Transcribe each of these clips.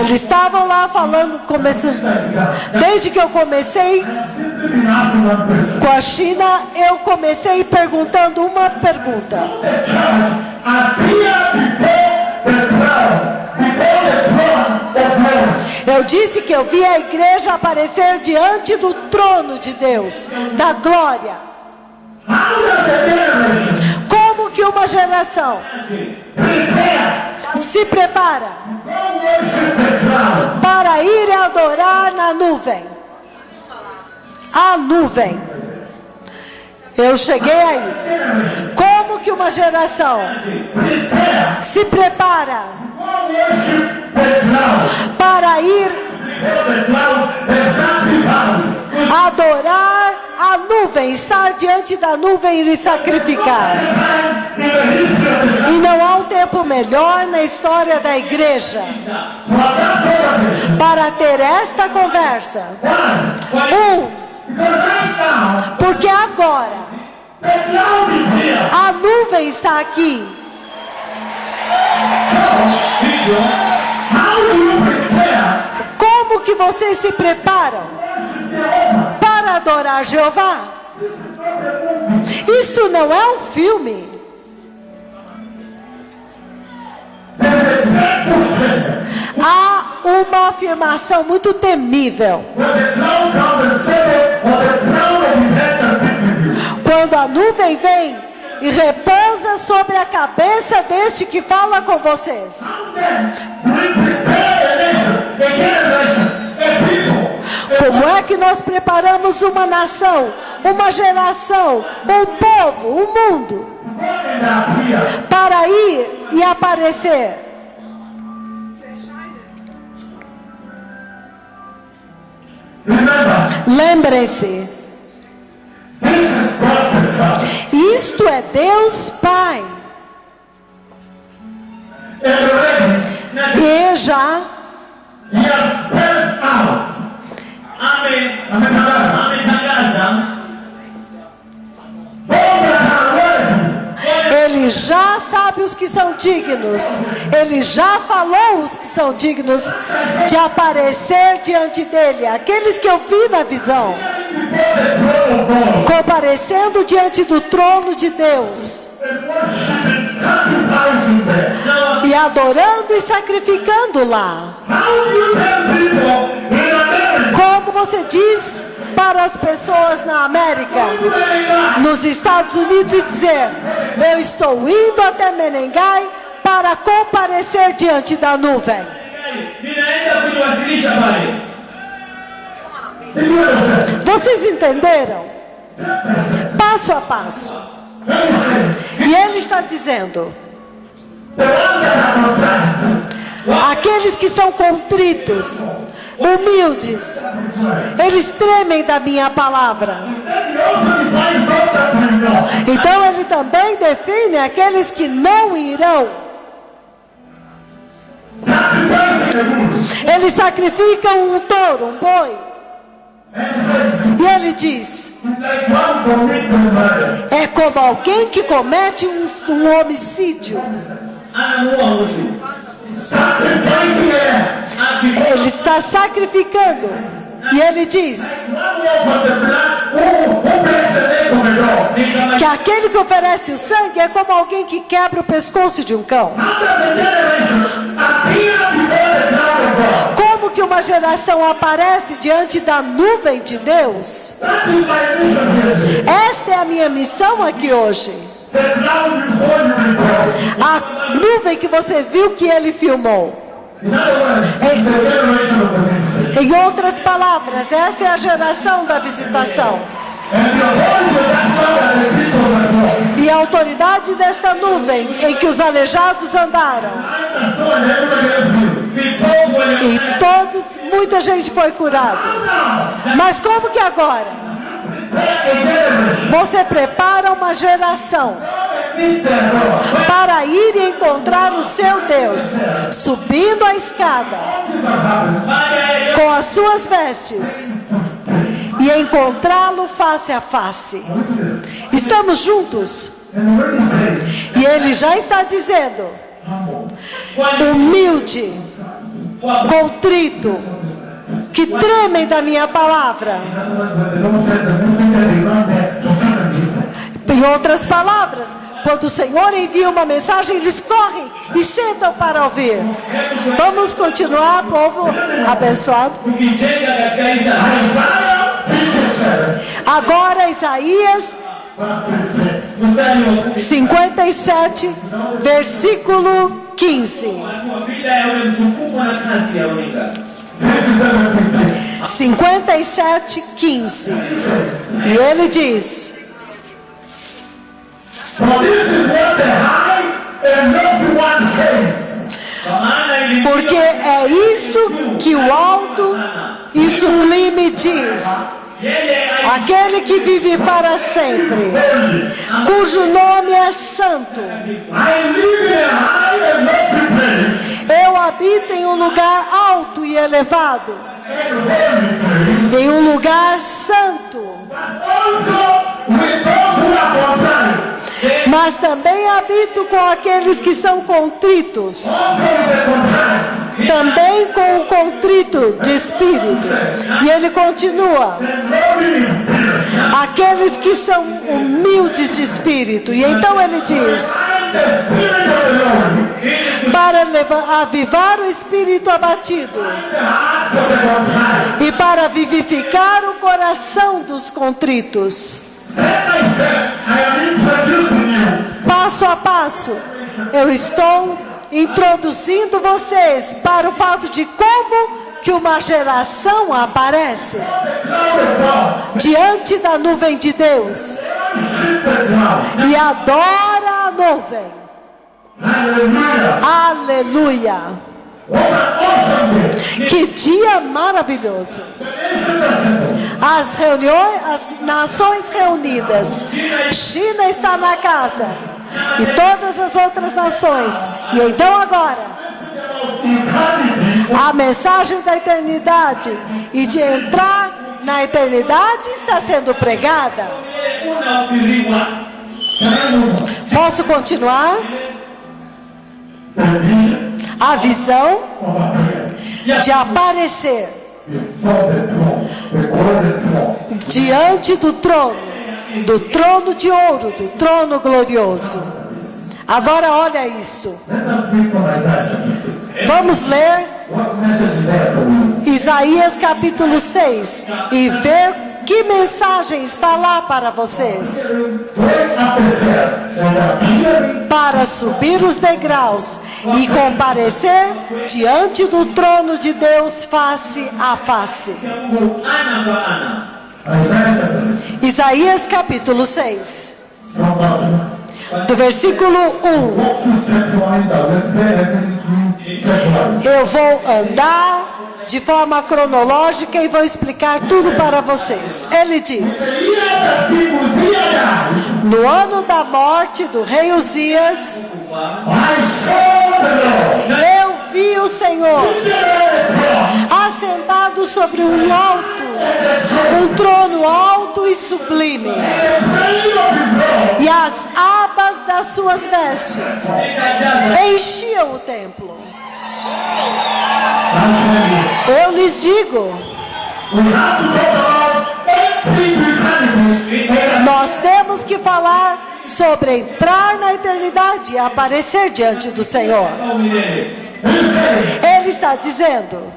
Eles estavam lá falando, desde que eu comecei com a China, eu comecei perguntando uma pergunta. Eu disse que eu vi a igreja aparecer diante do trono de Deus, da glória. Como que uma geração se prepara para ir adorar na nuvem? A nuvem. Eu cheguei aí. Como que uma geração se prepara para ir adorar a nuvem, estar diante da nuvem e sacrificar? E não há um tempo melhor na história da igreja para ter esta conversa. Porque agora a nuvem está aqui. Como que vocês se preparam para adorar Jeová? Isso não é um filme. Há uma afirmação muito temível. Quando a nuvem vem e repousa sobre a cabeça deste que fala com vocês. Como é que nós preparamos uma nação, uma geração, um povo, um mundo para ir e aparecer? Lembrem-se, isto é Deus Pai. E já Ele já sabe os que são dignos. Ele já falou os que são dignos de aparecer diante dele. Aqueles que eu vi na visão, comparecendo diante do trono de Deus, e adorando e sacrificando lá. Como você diz para as pessoas na América, nos Estados Unidos, e dizer: eu estou indo até Menengai para comparecer diante da nuvem. Vocês entenderam? Passo a passo. E ele está dizendo: aqueles que são contritos, humildes, eles tremem da minha palavra. Então ele também define aqueles que não irão. Eles sacrificam um touro, um boi. E ele diz: é como alguém que comete um homicídio. Ele está sacrificando. E ele diz que aquele que oferece o sangue é como alguém que quebra o pescoço de um cão. Como que uma geração aparece diante da nuvem de Deus? Esta é a minha missão aqui hoje. A nuvem que você viu que ele filmou. Em outras palavras, essa é a geração da visitação. E a autoridade desta nuvem em que os aleijados andaram. E muita gente foi curada. Mas como que agora? Você prepara uma geração para ir e encontrar o seu Deus, subindo a escada com as suas vestes e encontrá-lo face a face. Estamos juntos? E ele já está dizendo: humilde, contrito, que tremem da minha palavra. Em outras palavras, quando o Senhor envia uma mensagem, eles correm e sentam para ouvir. Vamos continuar, povo abençoado. Agora Isaías 57, versículo 15. 57, 15. E ele diz: porque é isto que o alto e sublime diz, aquele que vive para sempre, cujo nome é santo. Eu habito em um lugar alto e elevado, em um lugar santo, mas também habito com aqueles que são contritos, também com o contrito de espírito. E ele continua: aqueles que são humildes de espírito. E então ele diz: para avivar o espírito abatido e para vivificar o coração dos contritos. Passo a passo, eu estou introduzindo vocês para o fato de como que uma geração aparece diante da nuvem de Deus e adora a nuvem. Aleluia! Que dia maravilhoso! As nações reunidas, China está na casa e todas as outras nações. E então agora, a mensagem da eternidade e de entrar na eternidade está sendo pregada. Posso continuar? A visão de aparecer diante do trono de ouro, do trono glorioso. Agora olha isto. Vamos ler Isaías capítulo 6 e ver que mensagem está lá para vocês. Para subir os degraus e comparecer diante do trono de Deus face a face. Isaías capítulo 6, do versículo 1. Eu vou andar de forma cronológica e vou explicar tudo para vocês. Ele diz: no ano da morte do rei Uzias, eu vi o Senhor assentado sobre um trono alto e sublime, e as abas das suas vestes enchiam o templo. Eu lhes digo, nós temos que falar sobre entrar na eternidade e aparecer diante do Senhor. Ele está dizendo: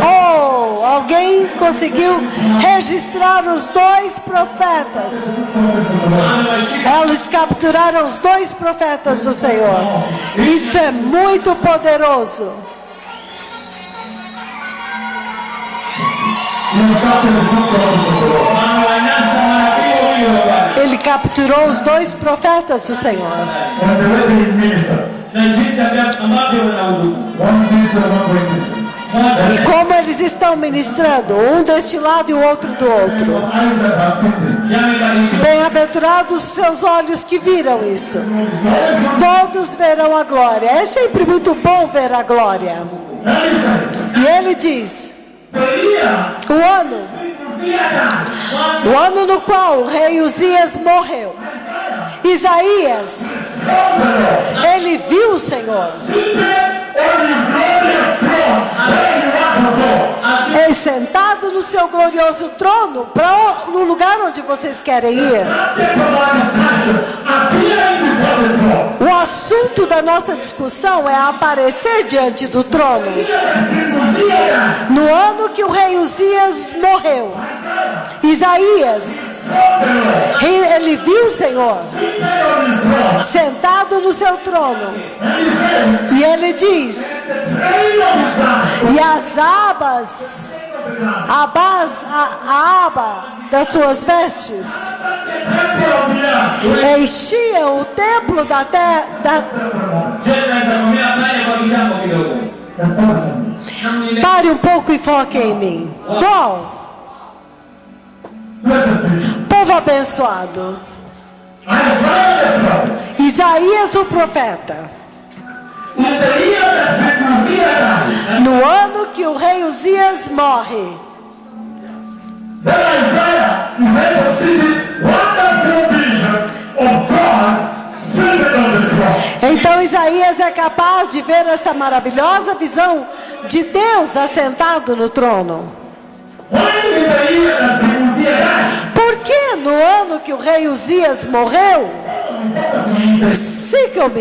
oh, alguém conseguiu registrar os dois profetas. Eles capturaram os dois profetas do Senhor. Isto é muito poderoso. Ele capturou os dois profetas do Senhor. E como eles estão ministrando, um deste lado e o outro do outro. Bem-aventurados os seus olhos que viram isto. Todos verão a glória. É sempre muito bom ver a glória. E ele diz: o ano no qual o rei Uzias morreu. Isaías Ele viu o Senhor sentado no seu glorioso trono, para o lugar onde vocês querem ir. O assunto da nossa discussão é aparecer diante do trono. No ano que o rei Uzias morreu, Isaías, ele viu o Senhor sentado no seu trono, e ele diz: e as abas, a aba das suas vestes enchiam o templo da terra. Pare um pouco e foque em mim. Qual? Povo abençoado, Isaías o profeta, no ano que o rei Uzias morre, então Isaías é capaz de ver esta maravilhosa visão de Deus assentado no trono. Por que no ano que o rei Uzias morreu?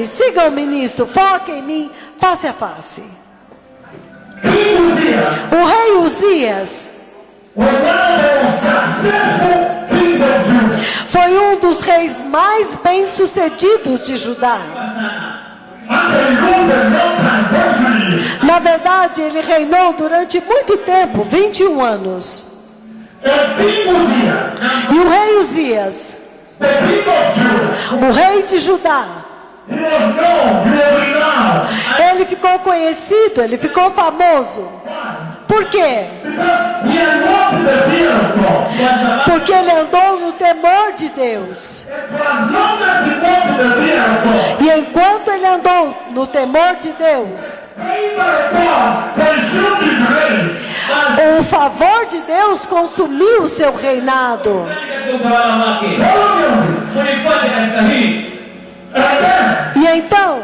Sigam-me nisto, foquem em mim, face a face. O rei Uzias foi um dos reis mais bem-sucedidos de Judá. Na verdade, ele reinou durante muito tempo, 21 anos. E o rei Uzias, o rei de Judá, ele ficou conhecido, ele ficou famoso. Por quê? Porque ele andou no temor de Deus. E enquanto ele andou no temor de Deus, o favor de Deus consumiu o seu reinado. E então,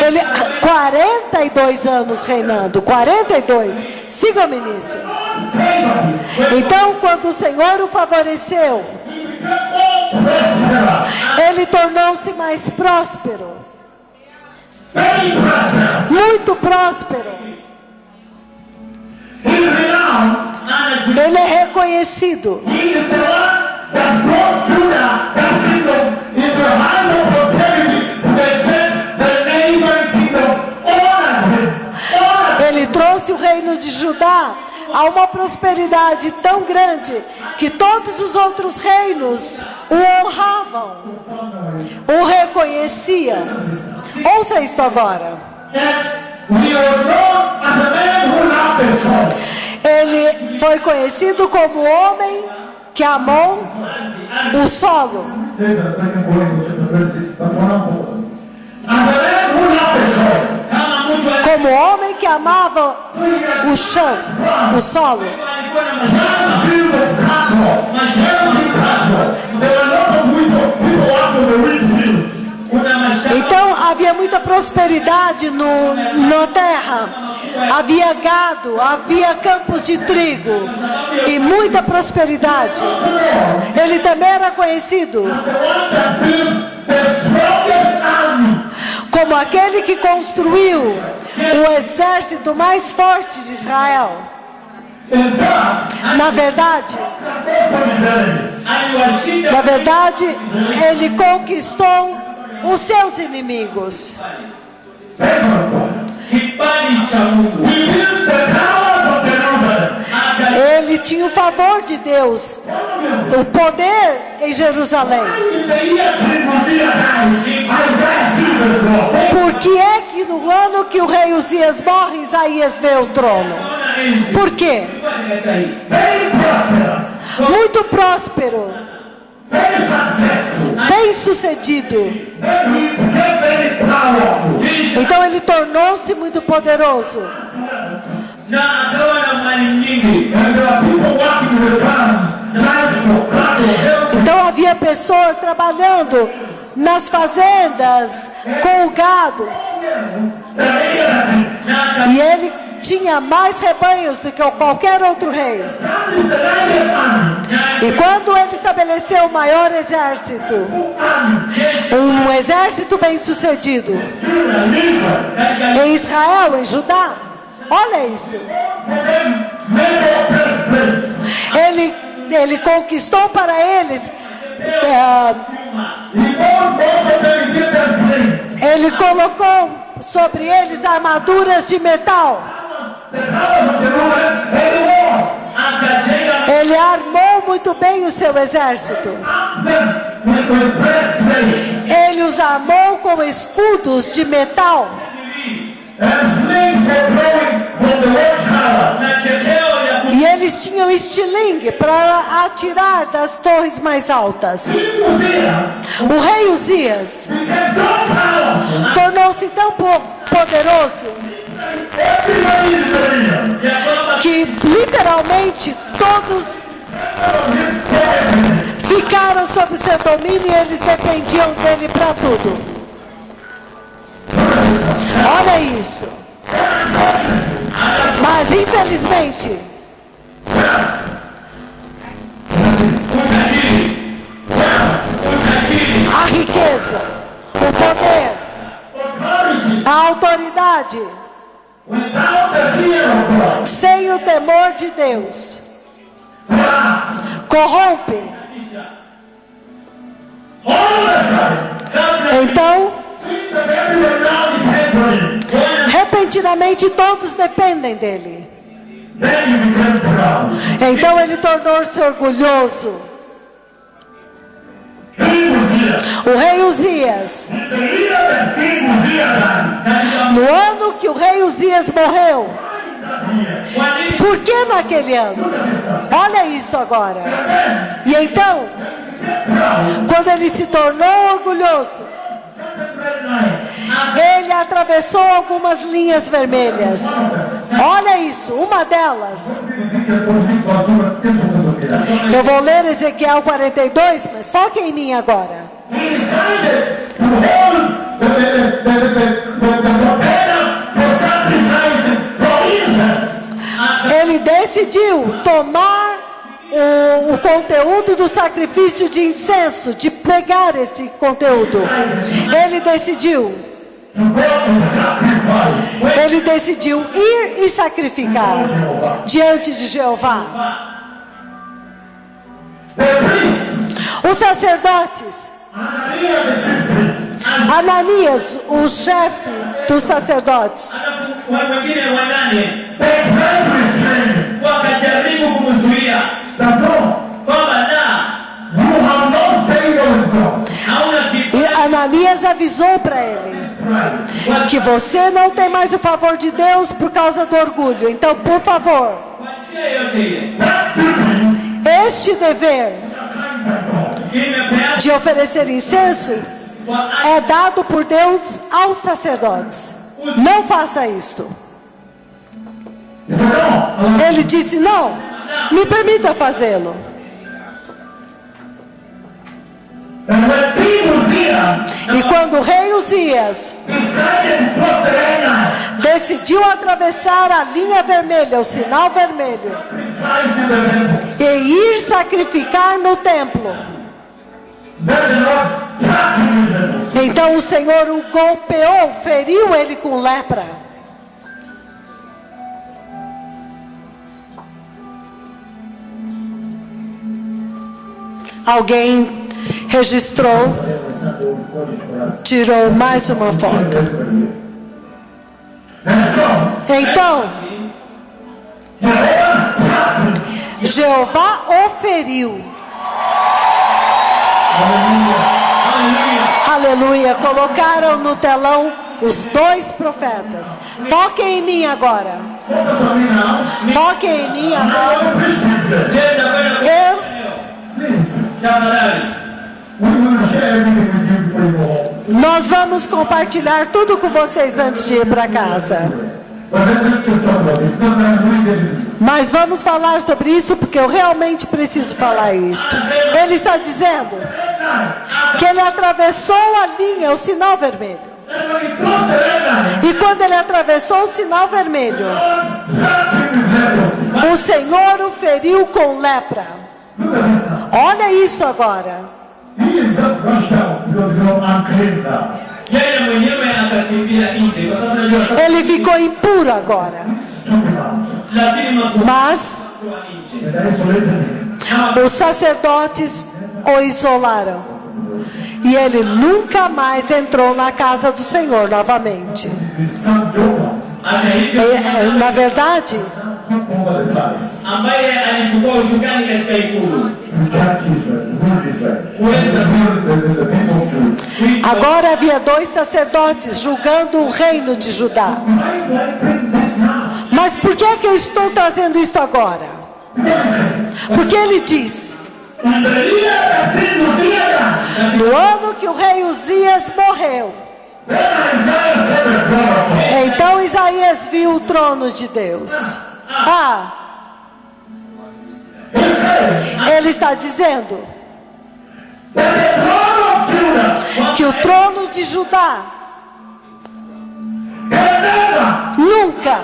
ele 42 anos reinando, 42. Sigam-me nisso. Então, quando o Senhor o favoreceu, ele tornou-se mais próspero, muito próspero. Ele é reconhecido. Ele trouxe o reino de Judá a uma prosperidade tão grande que todos os outros reinos o honravam, o reconheciam. Ouça isto agora. Ele foi conhecido como o homem que amou o solo. Como homem que amava o chão, o solo. Então havia muita prosperidade na terra. Havia gado, havia campos de trigo e muita prosperidade. Ele também era conhecido como aquele que construiu o exército mais forte de Israel. Na verdade, ele conquistou os seus inimigos. Ele tinha o favor de Deus, o poder em Jerusalém. Por que é que no ano que o rei Uzias morre, Isaías vê o trono? Por quê? Muito próspero, bem sucedido. Então ele tornou-se muito poderoso. Então havia pessoas trabalhando nas fazendas com o gado. E ele tinha mais rebanhos do que qualquer outro rei. E quando ele estabeleceu o maior exército, um exército bem sucedido em Israel, em Judá, olha isso. Ele conquistou para eles, ele colocou sobre eles armaduras de metal. Ele armou muito bem o seu exército. Ele os armou com escudos de metal. E eles tinham estilingue para atirar das torres mais altas. O rei Uzias tornou-se tão poderoso que literalmente todos ficaram sob o seu domínio e eles dependiam dele para tudo. Olha isso. Mas infelizmente a riqueza, o poder, a autoridade, sem o temor de Deus, corrompe. Então, repentinamente todos dependem dele. Então ele tornou-se orgulhoso. O rei Uzias, no ano que o rei Uzias morreu. Por que naquele ano? Olha isso agora. E então, quando ele se tornou orgulhoso, ele atravessou algumas linhas vermelhas. Olha isso, uma delas. Eu vou ler Ezequiel 42, mas foque em mim agora. Ele decidiu tomar o conteúdo do sacrifício de incenso, de pegar esse conteúdo. Ele decidiu ir e sacrificar diante de Jeová. Os sacerdotes, Ananias, o chefe dos sacerdotes, e Ananias avisou para ele que você não tem mais o favor de Deus por causa do orgulho. Então, por favor, este dever de oferecer incenso é dado por Deus aos sacerdotes. Não faça isto. Ele disse: não, me permita fazê-lo. E quando o rei Uzias decidiu atravessar a linha vermelha, o sinal vermelho, e ir sacrificar no templo, então o Senhor o golpeou, feriu ele com lepra. Alguém registrou, tirou mais uma foto. Então, Jeová o feriu. Aleluia. Colocaram no telão os dois profetas. Foquem em mim agora. Foquem em mim agora. Nós vamos compartilhar tudo com vocês antes de ir para casa. Mas vamos falar sobre isso porque eu realmente preciso falar isso. Ele está dizendo: que ele atravessou a linha, o sinal vermelho. E quando ele atravessou o sinal vermelho, o Senhor o feriu com lepra. Olha isso agora. Ele ficou impuro agora. Mas os sacerdotes o isolaram. E ele nunca mais entrou na casa do Senhor novamente. Na verdade, agora havia 2 sacerdotes julgando o reino de Judá. Mas por que eu estou trazendo isso agora? Porque ele diz: no ano que o rei Uzias morreu, então Isaías viu o trono de Deus. Ele está dizendo que o trono de Judá nunca,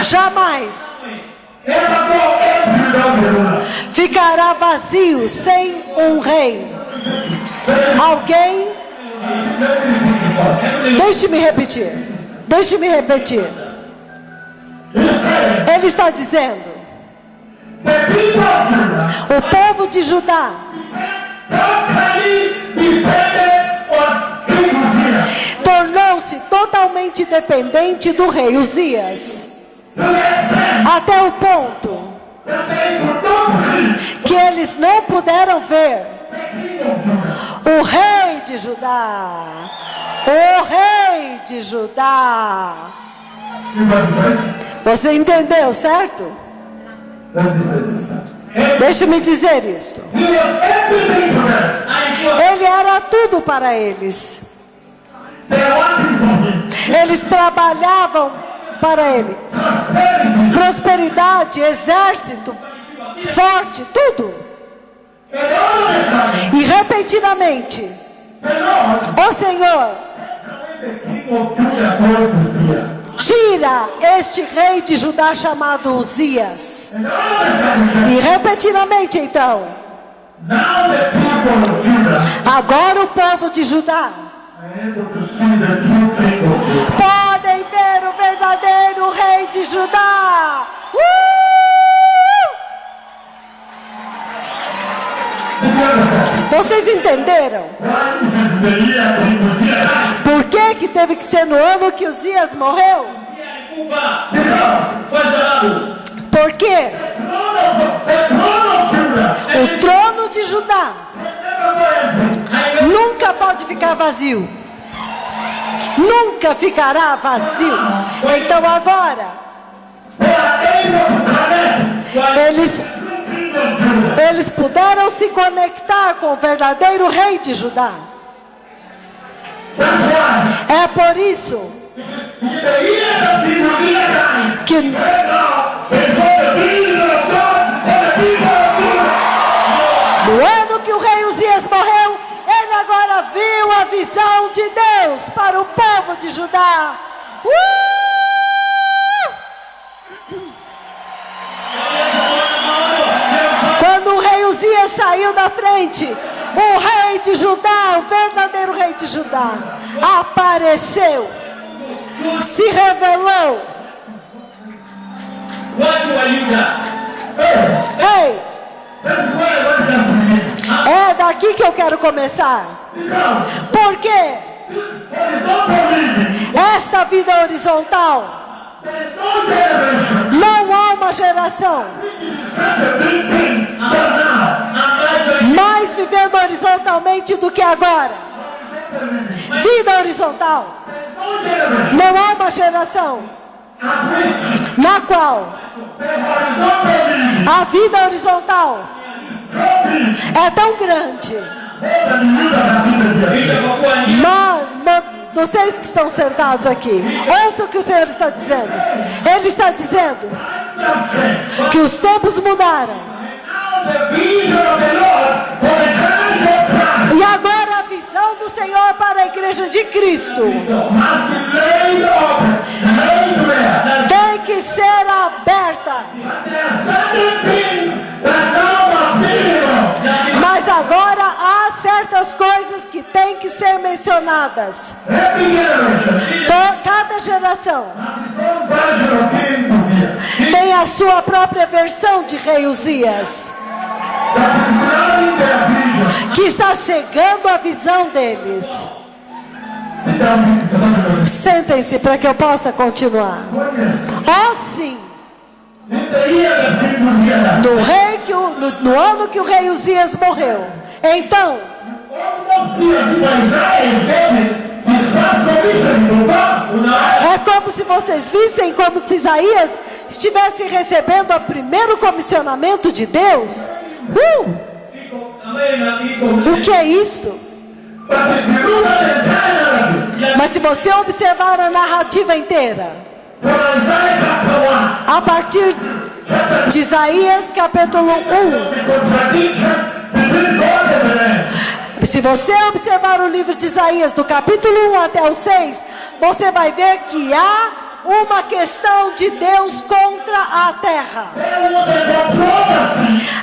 jamais ficará vazio sem um rei. Alguém, deixe-me repetir. Ele está dizendo: o povo de Judá tornou-se totalmente dependente do rei Uzias, até o ponto que eles não puderam ver o rei de Judá. O rei de Judá. Você entendeu, certo? Deixa-me dizer isto. Ele era tudo para eles. Eles trabalhavam para ele. Prosperidade, exército forte, tudo. E repentinamente, o Senhor tira este rei de Judá chamado Uzias. E repentinamente, então, agora o povo de Judá podem ver o verdadeiro rei de Judá. Vocês entenderam? Por que teve que ser no ano que Uzias morreu? Por quê? O trono de Judá nunca pode ficar vazio. Nunca ficará vazio. Então agora, eles puderam se conectar com o verdadeiro rei de Judá. É por isso que no ano que o rei Uzias morreu, ele agora viu a visão de Deus para o povo de Judá. Quando o rei Uzias saiu da frente, o rei de Judá, o verdadeiro rei de Judá, apareceu, se revelou. Ei, é daqui que eu quero começar. Porque esta vida horizontal, não há uma geração mais vivendo horizontalmente do que agora. Vida horizontal. Não há uma geração na qual a vida horizontal é tão grande. Vocês que estão sentados aqui, ouçam o que o Senhor está dizendo. Ele está dizendo que os tempos mudaram igreja de Cristo tem que ser aberta. Mas agora há certas coisas que têm que ser mencionadas. Cada geração tem a sua própria versão de Rei Uzias, que está cegando a visão deles. Sentem-se para que eu possa continuar. Sim. No ano que o rei Uzias morreu, então é como se vocês vissem como se Isaías estivesse recebendo o primeiro comissionamento de Deus. O que é isto? Mas se você observar a narrativa inteira, a partir de Isaías capítulo 1, se você observar o livro de Isaías do capítulo 1 até o 6, você vai ver que há uma questão de Deus contra a terra.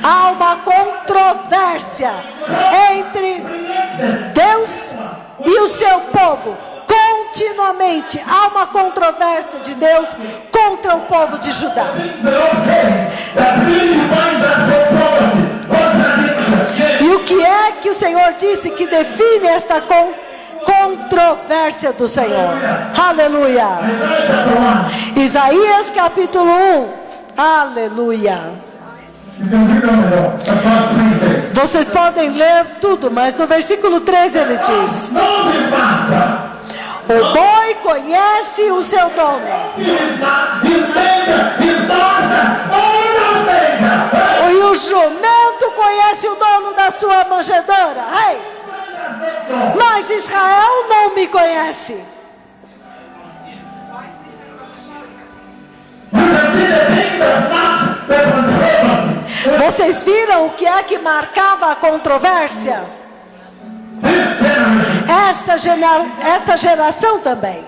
Há uma controvérsia entre Deus e o seu povo. Continuamente há uma controvérsia de Deus contra o povo de Judá. E o que é que o Senhor disse que define esta controvérsia do Senhor? Aleluia. Isaías capítulo 1. Aleluia. Vocês podem ler tudo, mas no versículo 13 ele diz: o boi conhece o seu dono, e o jumento conhece o dono da sua manjedoura. Hey! Mas Israel não me conhece. Vocês viram o que é que marcava a controvérsia? Essa geração também.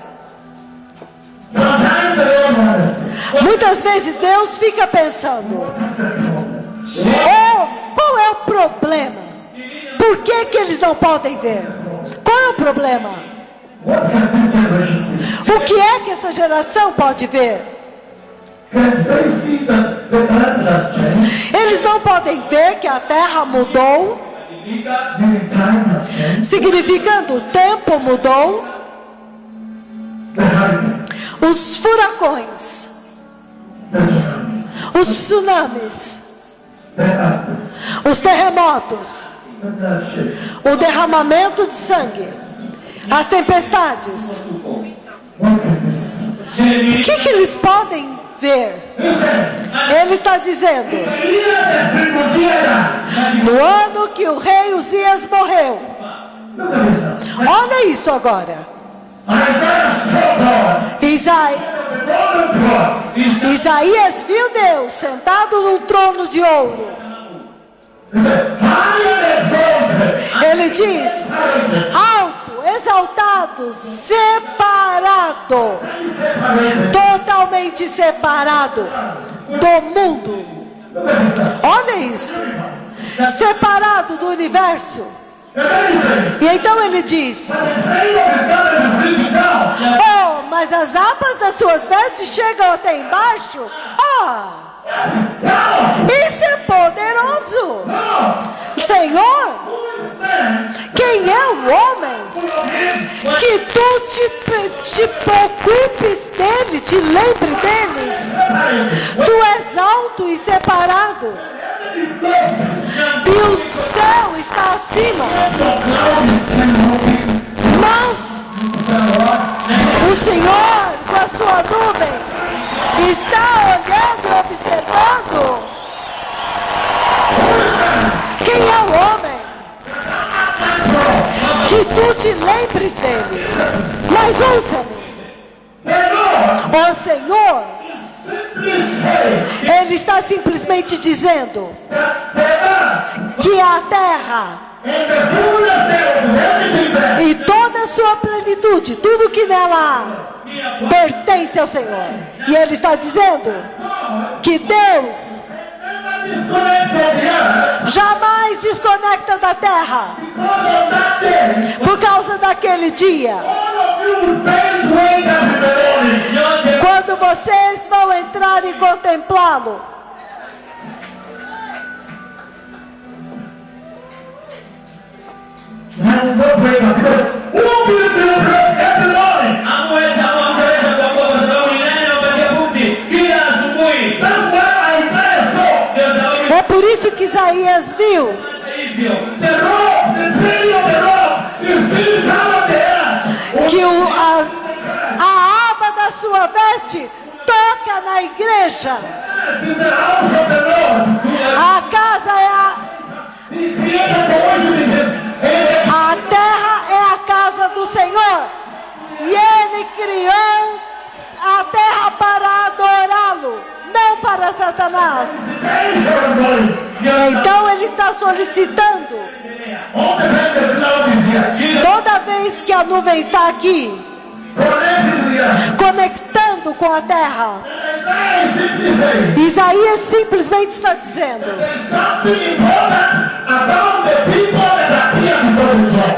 Muitas vezes Deus fica pensando: qual é o problema? Por que eles não podem ver? Qual é o problema? O que é que essa geração pode ver? Eles não podem ver que a terra mudou, significando o tempo mudou. Os furacões, os tsunamis, os terremotos, o derramamento de sangue, as tempestades. O que eles podem ver? Ele está dizendo: no ano que o rei Uzias morreu. Olha isso agora. Isaías viu Deus sentado num trono de ouro. Ele diz: alto, exaltado, separado, totalmente separado do mundo. Olha isso, separado do universo. E então ele diz: mas as abas das suas vestes chegam até embaixo. Isso é poderoso. Senhor, quem é o homem que tu te preocupes dele, te lembre deles? Tu és alto e separado, e o céu está acima. Mas o Senhor, com a sua nuvem, está olhando e observando. Quem é o homem que tu te lembres dele? Mas ouça-me, o Senhor, Ele está simplesmente dizendo que a terra E toda a sua plenitude, tudo que nela há, pertence ao Senhor. E Ele está dizendo que Deus jamais desconecta da terra. Por causa daquele dia, quando vocês vão entrar e contemplá-lo, é por isso que Isaías viu que a aba da sua veste toca na igreja. A casa é a terra é a casa do Senhor, e Ele criou a terra para adorá-lo, não para Satanás. Então Ele está solicitando, toda vez que a nuvem está aqui, conectando com a terra, Isaías simplesmente está dizendo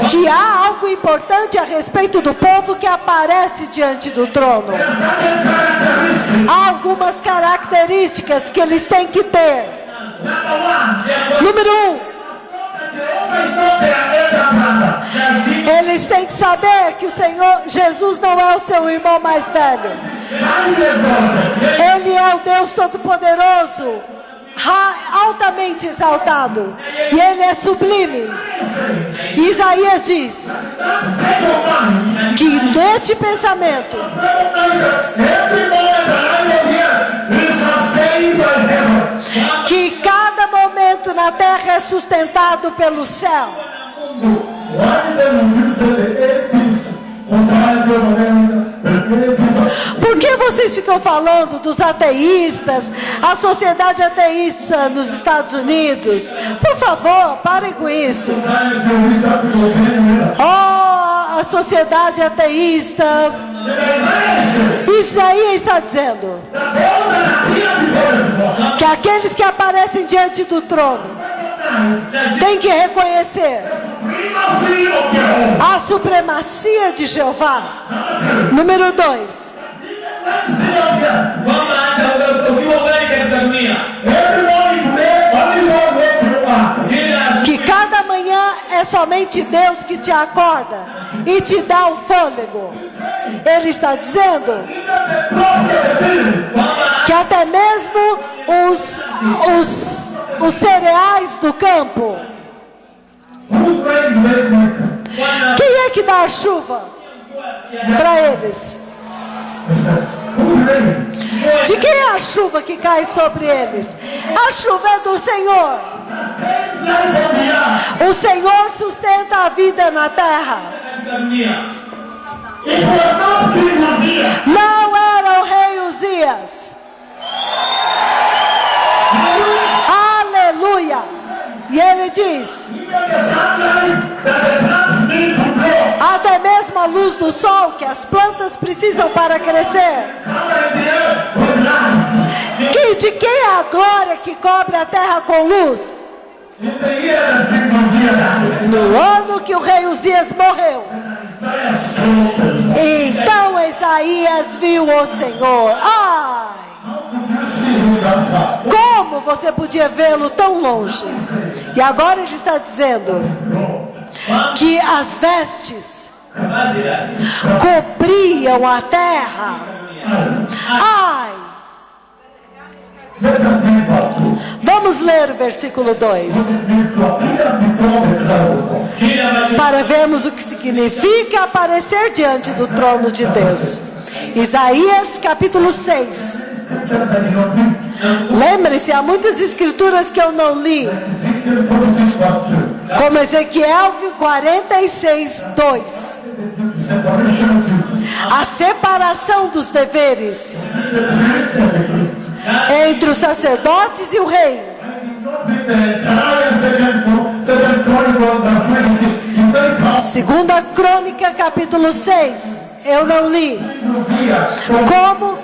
que há algo importante a respeito do povo que aparece diante do trono. Há algumas características que eles têm que ter. Número 1, eles têm que saber que o Senhor Jesus não é o seu irmão mais velho. Ele é o Deus Todo-Poderoso, altamente exaltado, e Ele é sublime. Isaías diz que neste pensamento, que cada momento na terra é sustentado pelo céu. Por que vocês ficam falando dos ateístas, a sociedade ateísta nos Estados Unidos? Por favor, parem com isso. Oh, a sociedade ateísta. Isso aí está dizendo que aqueles que aparecem diante do trono têm que reconhecer a supremacia de Jeová. Número 2, que cada manhã é somente Deus que te acorda e te dá o fôlego. Ele está dizendo que até mesmo os cereais do campo, quem é que dá a chuva para eles? De quem é a chuva que cai sobre eles? A chuva é do Senhor. O Senhor sustenta a vida na terra. Não era o rei Uzias. Aleluia. E ele diz: até mesmo a luz do sol que as plantas precisam para crescer. De quem é a glória que cobre a terra com luz? No ano que o rei Uzias morreu, então Isaías viu o Senhor. Ai! Como você podia vê-lo tão longe? E agora ele está dizendo que as vestes cobriam a terra. Ai! Vamos ler o versículo 2 para vermos o que significa aparecer diante do trono de Deus. Isaías capítulo 6. Lembre-se, há muitas escrituras que eu não li, como Ezequiel 46, 2. A separação dos deveres entre os sacerdotes e o rei. Segunda Crônica, capítulo 6. Eu não li. Como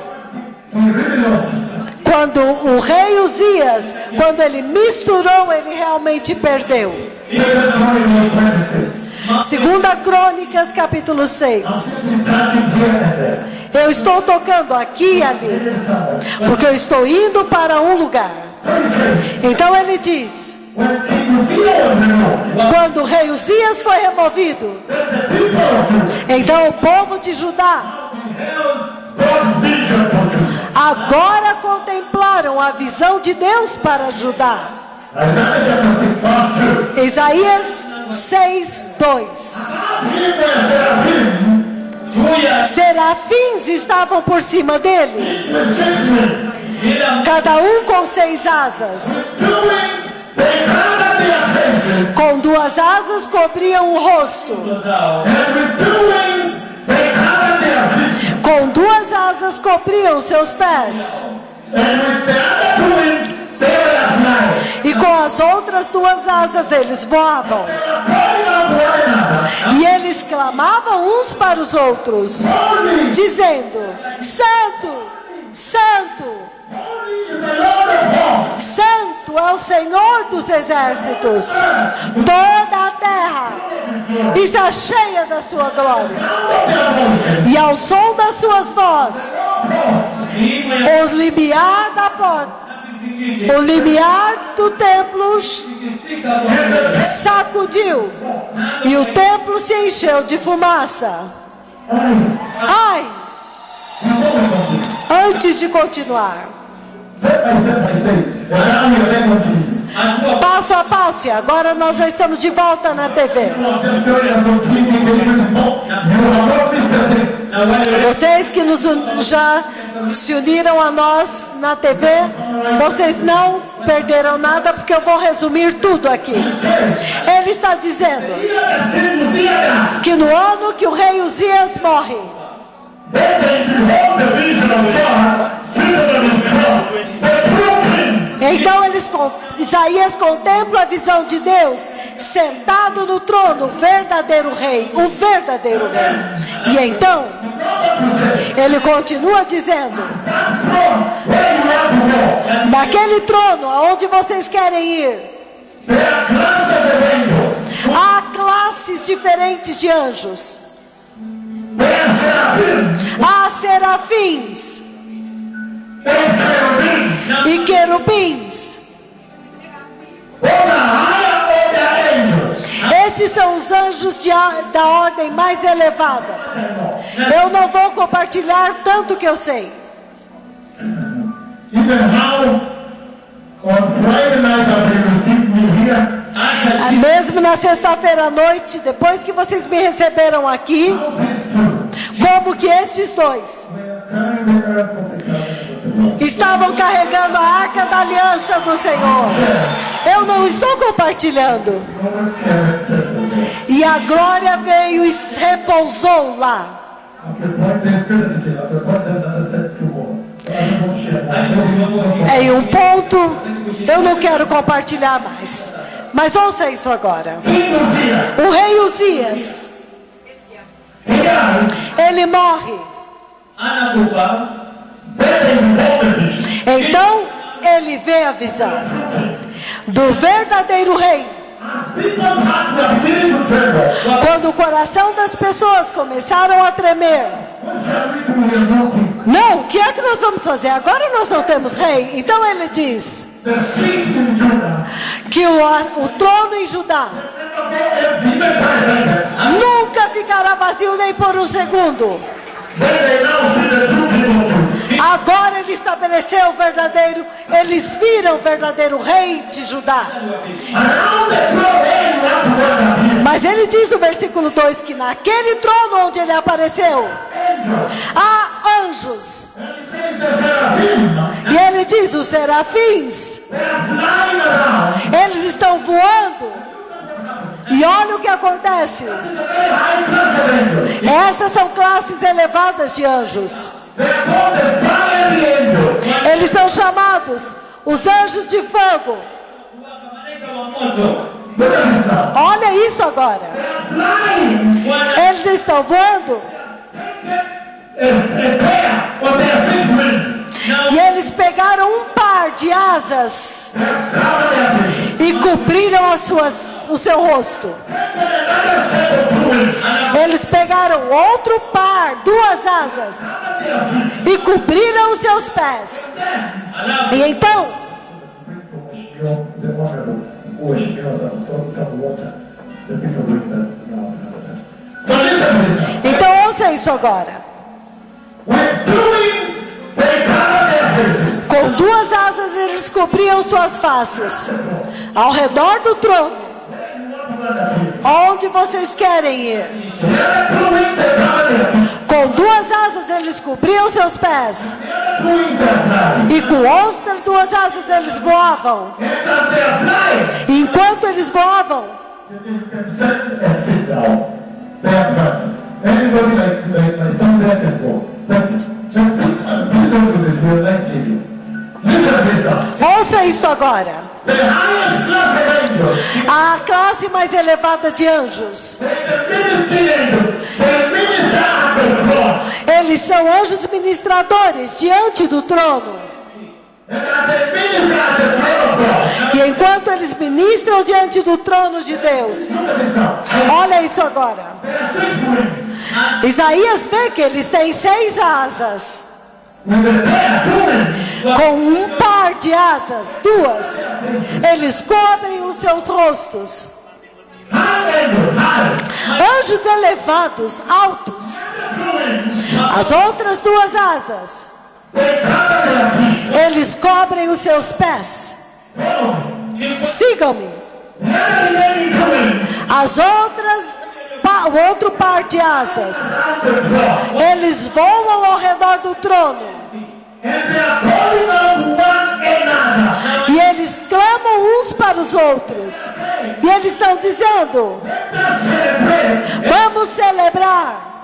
quando o rei Uzias, quando ele misturou, ele realmente perdeu. Segunda Crônicas, capítulo 6. Eu estou tocando aqui e ali, porque eu estou indo para um lugar. Então ele diz: quando o rei Uzias foi removido, então o povo de Judá agora contemplaram a visão de Deus para Judá. Isaías 6:2. Serafins estavam por cima dele, cada um com 6 asas. Com 2 asas cobriam o rosto. Com 2 asas cobriam seus pés. E com as outras 2 asas eles voavam. E eles clamavam uns para os outros, dizendo: Santo, Santo, Santo é o Senhor dos exércitos. Toda a terra está cheia da sua glória. E ao som das suas vozes, o limiar da porta, o limiar do templo sacudiu, e o templo se encheu de fumaça. Ai! Antes de continuar, passo a passo, e agora nós já estamos de volta na TV. Vocês que já se uniram a nós na TV, vocês não perderam nada, porque eu vou resumir tudo aqui. Ele está dizendo que no ano que o rei Uzias morre, então Isaías contempla a visão de Deus sentado no trono, o verdadeiro rei, o verdadeiro rei. E então ele continua dizendo: naquele trono aonde vocês querem ir, há classes diferentes de anjos. Há serafins e querubins. Estes são os anjos da ordem mais elevada. Eu não vou compartilhar tanto que eu sei. Mesmo na sexta-feira à noite, depois que vocês me receberam aqui, como que estes dois estavam carregando a arca da aliança do Senhor. Eu não estou compartilhando. E a glória veio e repousou lá. Em um ponto, eu não quero compartilhar mais. Mas ouça isso agora. O rei Uzias, ele morre. Então ele vê a visão do verdadeiro rei. Quando o coração das pessoas começaram a tremer, não, o que é que nós vamos fazer? Agora nós não temos rei. Então ele diz que o trono em Judá nunca ficará vazio nem por um segundo. Agora ele estabeleceu o verdadeiro, eles viram o verdadeiro rei de Judá. Mas ele diz no versículo 2 que naquele trono onde ele apareceu, há anjos. E ele diz, os serafins, eles estão voando. E olha o que acontece. Essas são classes elevadas de anjos. Eles são chamados os anjos de fogo. Olha isso agora. Eles estão voando. E eles pegaram um par de asas e cobriram o seu rosto. Eles pegaram outro par, 2 asas, e cobriram os seus pés. E então, ouça isso agora. Com 2 asas eles cobriam suas faces. Ao redor do trono. Onde vocês querem ir? Com 2 asas eles cobriam seus pés. E com outras 2 asas eles voavam. E enquanto eles voavam, ouça isso agora. A classe mais elevada de anjos. Eles são anjos ministradores diante do trono. E enquanto eles ministram diante do trono de Deus, olha isso agora. Isaías vê que eles têm 6 asas. Com um par de asas, 2, eles cobrem os seus rostos. Anjos elevados, altos. As outras 2 asas, eles cobrem os seus pés. Sigam-me. As outras, o outro par de asas, eles voam ao redor do trono. E eles clamam uns para os outros. E eles estão dizendo: vamos celebrar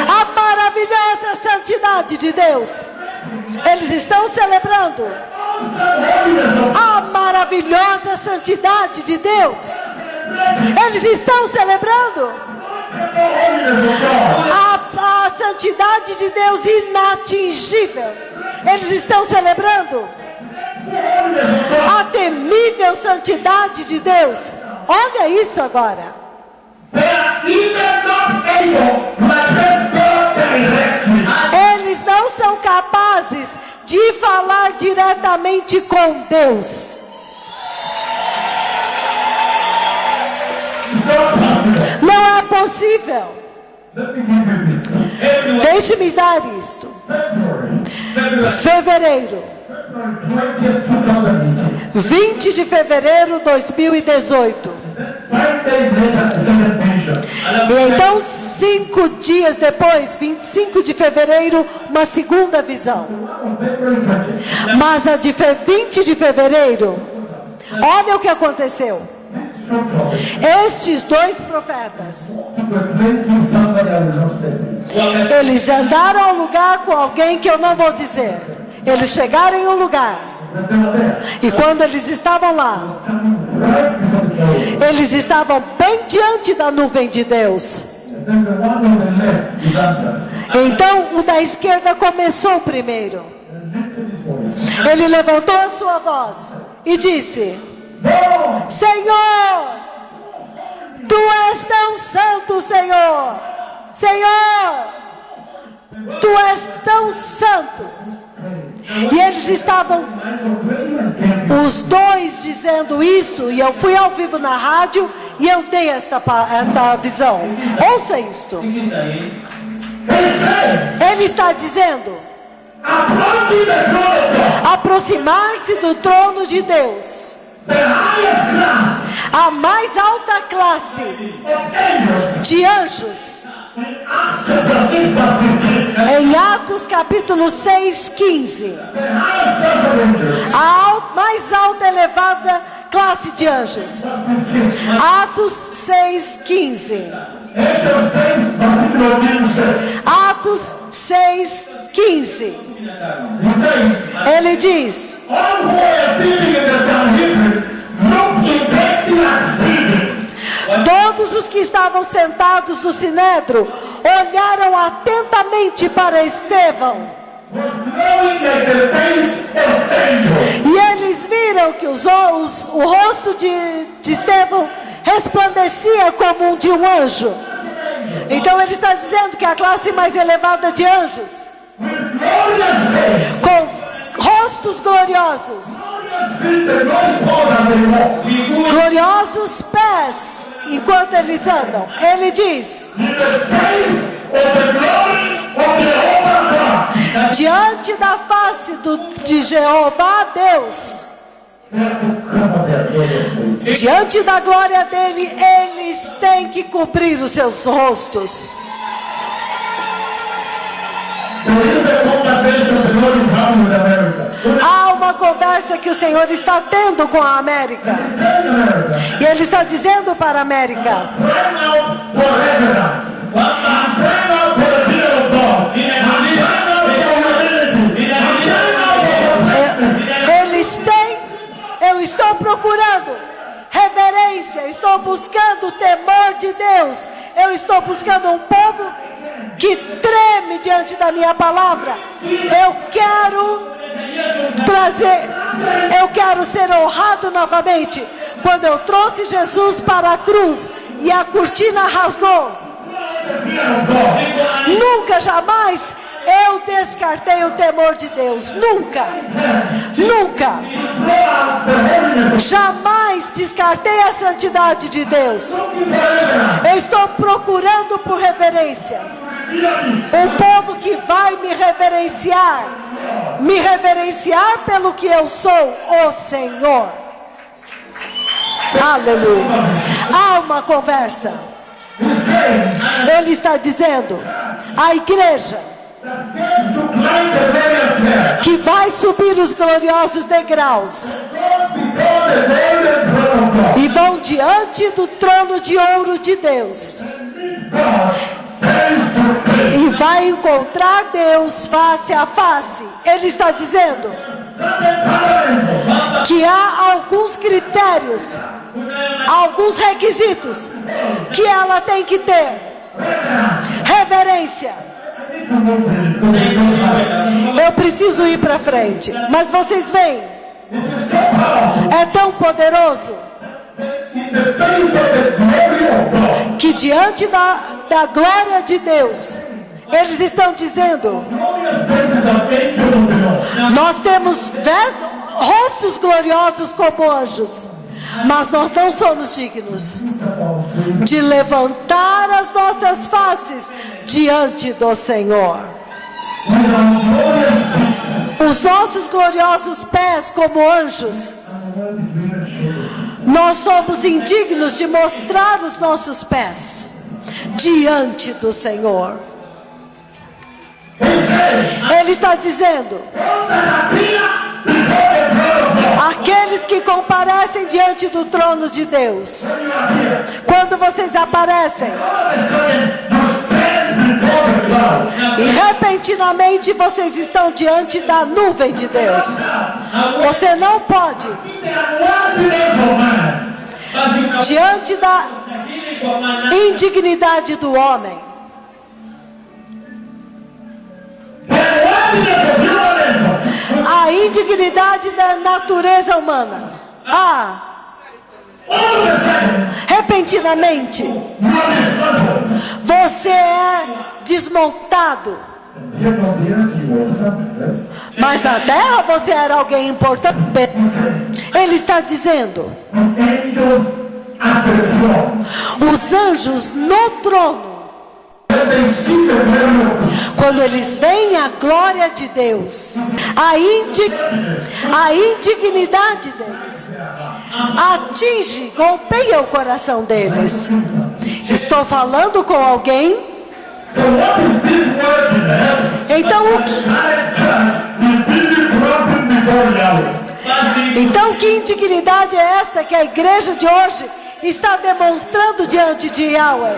a maravilhosa santidade de Deus. Eles estão celebrando a maravilhosa santidade de Deus. Eles estão celebrando a santidade de Deus inatingível. Eles estão celebrando a temível santidade de Deus. Olha isso agora. Eles não são capazes de falar diretamente com Deus. Não é possível. Deixe-me dar isto. Fevereiro, 20 de fevereiro de 2018. E então 5 dias depois, 25 de fevereiro, uma segunda visão. Mas a de 20 de fevereiro, olha o que aconteceu. Estes 2 profetas, eles andaram ao lugar com alguém que eu não vou dizer. Eles chegaram em um lugar, e quando eles estavam lá, eles estavam bem diante da nuvem de Deus. Então o da esquerda começou primeiro. Ele levantou a sua voz e disse: Senhor, Tu és tão santo, Senhor. Senhor, Tu és tão santo. E eles estavam, os 2 dizendo isso. E eu fui ao vivo na rádio e eu dei esta visão. Ouça isto. Ele está dizendo: aproximar-se do trono de Deus. A mais alta classe de anjos. Em Atos capítulo 6, 15. A mais alta elevada classe de anjos. Atos 6, 15. Atos 6, 15. Ele diz: que estavam sentados no sinédrio olharam atentamente para Estevão. E eles viram que o rosto de Estevão resplandecia como um de um anjo. Então ele está dizendo que a classe mais elevada de anjos, com rostos gloriosos, gloriosos pés, enquanto eles andam. Ele diz: diante da face de Jeová Deus, diante da glória dele, eles têm que cobrir os seus rostos. Há uma conversa que o Senhor está tendo com a América. E Ele está dizendo para a América: eu estou procurando reverência, estou buscando o temor de Deus, eu estou buscando um povo que treme diante da minha palavra. Eu quero ser honrado novamente. Quando eu trouxe Jesus para a cruz e a cortina rasgou, nunca, jamais eu descartei o temor de Deus. Nunca, nunca, jamais descartei a santidade de Deus. Eu estou procurando por reverência, um povo que vai me reverenciar pelo que eu sou, o Senhor. Aleluia. Há uma conversa. Ele está dizendo: a igreja que vai subir os gloriosos degraus e vão diante do trono de ouro de Deus e vai encontrar Deus face a face. Ele está dizendo que há alguns critérios, alguns requisitos que ela tem que ter. Reverência. Eu preciso ir para frente, mas vocês veem, é tão poderoso que diante da glória de Deus, eles estão dizendo: nós temos rostos gloriosos como anjos, mas nós não somos dignos de levantar as nossas faces diante do Senhor. Os nossos gloriosos pés como anjos, nós somos indignos de mostrar os nossos pés diante do Senhor. Ele está dizendo: aqueles que comparecem diante do trono de Deus, quando vocês aparecem e repentinamente vocês estão diante da nuvem de Deus, você não pode, diante da indignidade do homem, a indignidade da natureza humana, repentinamente você é desmontado. Mas na terra você era alguém importante. Ele está dizendo: os anjos no trono, quando eles veem a glória de Deus, a indignidade deles atinge, golpeia o coração deles. Estou falando com alguém? Então que indignidade é esta que a igreja de hoje está demonstrando diante de Yahweh?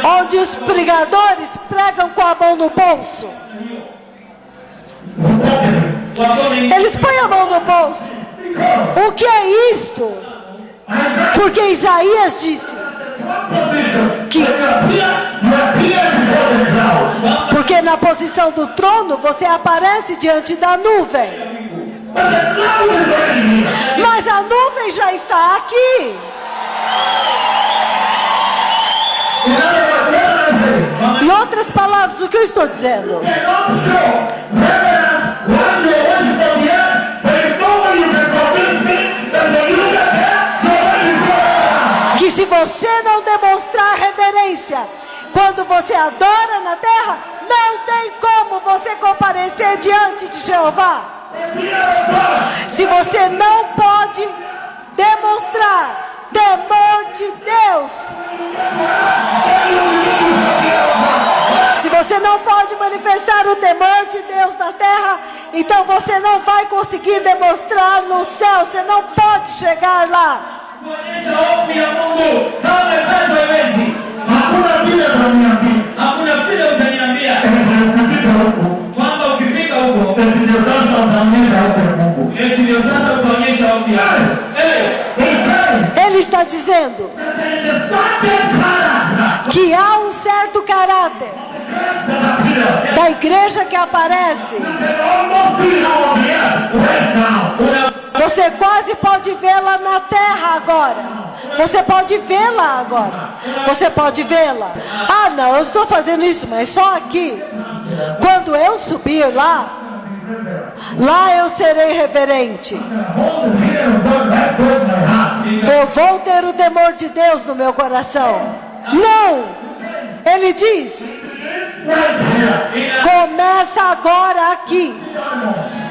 Onde os pregadores pregam com a mão no bolso. Eles põem a mão no bolso. O que é isto? Porque Isaías disse que porque na posição do trono você aparece diante da nuvem. Mas a nuvem já está aqui. Em outras palavras, o que eu estou dizendo? Que se você não demonstrar reverência quando você adora na terra, não tem como você comparecer diante de Jeová. Se você não pode demonstrar temor de Deus, se você não pode manifestar o temor de Deus na terra, então você não vai conseguir demonstrar no céu. Você não pode chegar lá. Ele está dizendo que há um certo caráter da igreja que aparece. Você quase pode vê-la na terra agora. Você pode vê-la agora. Você pode vê-la. Ah, não, eu estou fazendo isso, mas só aqui. Quando eu subir lá eu serei reverente. Eu vou ter o temor de Deus no meu coração. Não! Ele diz: começa agora aqui.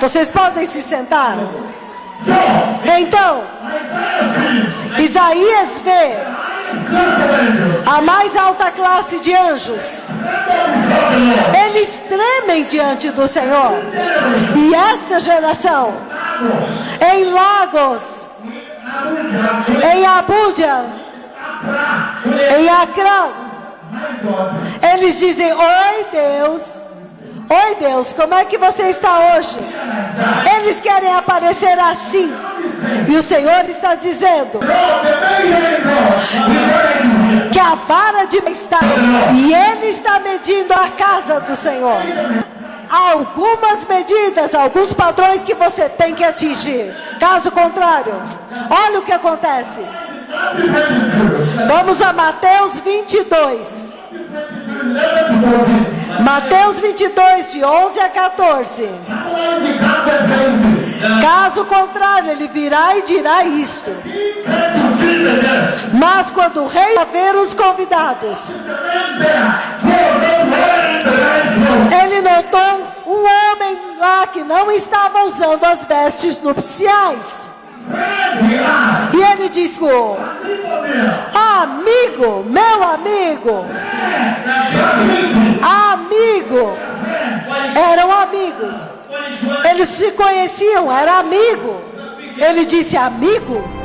Vocês podem se sentar. Então, Isaías vê a mais alta classe de anjos. Eles tremem diante do Senhor. E esta geração, em Lagos, em Abuja, em Accra, eles dizem: oi Deus, como é que você está hoje? Eles querem aparecer assim. E o Senhor está dizendo que a vara de está, e Ele está medindo a casa do Senhor. Há algumas medidas, alguns padrões que você tem que atingir. Caso contrário, olha o que acontece. Vamos a Mateus 22. Mateus 22, de 11 a 14. Caso contrário, ele virá e dirá isto: mas quando o rei ver os convidados, ele notou um homem lá que não estava usando as vestes nupciais. E ele disse: amigo, meu amigo, eram amigos, eles se conheciam, era amigo. Ele disse: amigo?